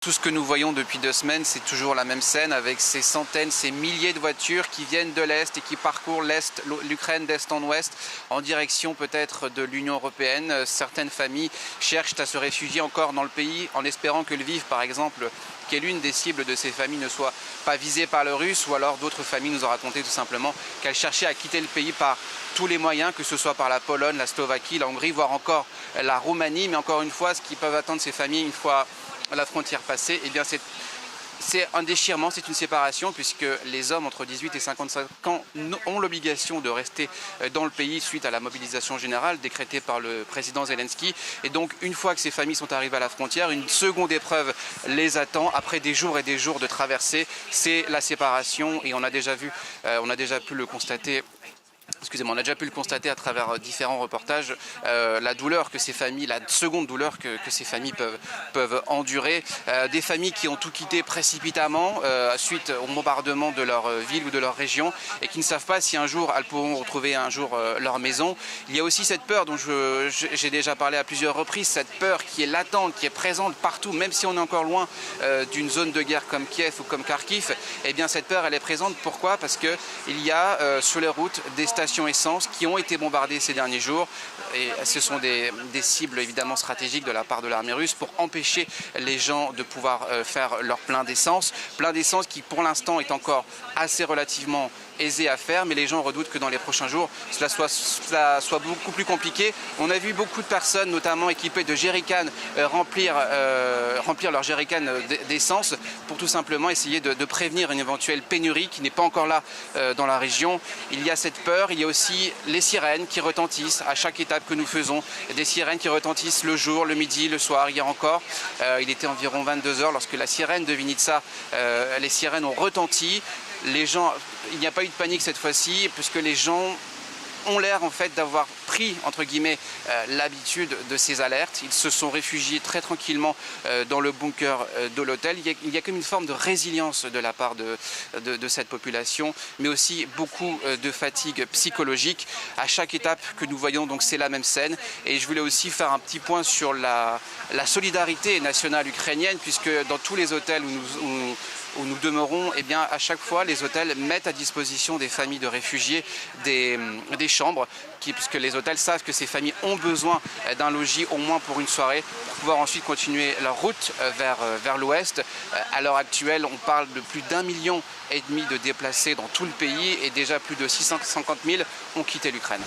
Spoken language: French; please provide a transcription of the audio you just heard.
Tout ce que nous voyons depuis 2 semaines, c'est toujours la même scène avec ces centaines, ces milliers de voitures qui viennent de l'Est et qui parcourent l'Ukraine d'Est en Ouest en direction peut-être de l'Union européenne. Certaines familles cherchent à se réfugier encore dans le pays en espérant que Lviv, par exemple, qui est l'une des cibles de ces familles, ne soit pas visée par le russe, ou alors d'autres familles nous ont raconté tout simplement qu'elles cherchaient à quitter le pays par tous les moyens, que ce soit par la Pologne, la Slovaquie, la Hongrie, voire encore la Roumanie. Mais encore une fois, ce qu'ils peuvent attendre ces familles une fois la frontière passée, eh bien c'est un déchirement, c'est une séparation, puisque les hommes entre 18 et 55 ans ont l'obligation de rester dans le pays suite à la mobilisation générale décrétée par le président Zelensky. Et donc une fois que ces familles sont arrivées à la frontière, une seconde épreuve les attend après des jours et des jours de traversée, c'est la séparation. Et on a déjà pu le constater. Excusez-moi, on a déjà pu le constater à travers différents reportages, la douleur que ces familles, la seconde douleur que ces familles peuvent endurer. Des familles qui ont tout quitté précipitamment suite au bombardement de leur ville ou de leur région et qui ne savent pas si un jour elles pourront retrouver leur maison. Il y a aussi cette peur dont j'ai déjà parlé à plusieurs reprises, cette peur qui est latente, qui est présente partout, même si on est encore loin d'une zone de guerre comme Kiev ou comme Kharkiv. Eh bien cette peur elle est présente. Pourquoi? Parce qu'il y a sur les routes des stations essence qui ont été bombardées ces derniers jours, et ce sont des cibles évidemment stratégiques de la part de l'armée russe pour empêcher les gens de pouvoir faire leur plein d'essence qui pour l'instant est encore assez relativement aisé à faire, mais les gens redoutent que dans les prochains jours cela soit beaucoup plus compliqué. On a vu beaucoup de personnes, notamment équipées de jerrycans, remplir leur jerrycan d'essence pour tout simplement essayer de prévenir une éventuelle pénurie qui n'est pas encore là dans la région. Il y a cette peur, il y a aussi les sirènes qui retentissent à chaque étape que nous faisons, des sirènes qui retentissent le jour, le midi, le soir. Hier encore, il était environ 22 h lorsque la sirène de Vinitsa, les sirènes ont retenti. Il n'y a pas eu de panique cette fois-ci, puisque les gens ont l'air en fait d'avoir pris entre guillemets l'habitude de ces alertes. Ils se sont réfugiés très tranquillement dans le bunker de l'hôtel. Il y a comme une forme de résilience de la part de cette population, mais aussi beaucoup de fatigue psychologique. À chaque étape que nous voyons, donc c'est la même scène. Et je voulais aussi faire un petit point sur la solidarité nationale ukrainienne, puisque dans tous les hôtels où nous demeurons, eh bien, à chaque fois, les hôtels mettent à disposition des familles de réfugiés des chambres, puisque les hôtels savent que ces familles ont besoin d'un logis au moins pour une soirée, pour pouvoir ensuite continuer leur route vers l'ouest. À l'heure actuelle, on parle de plus d'1,5 million de déplacés dans tout le pays et déjà plus de 650 000 ont quitté l'Ukraine.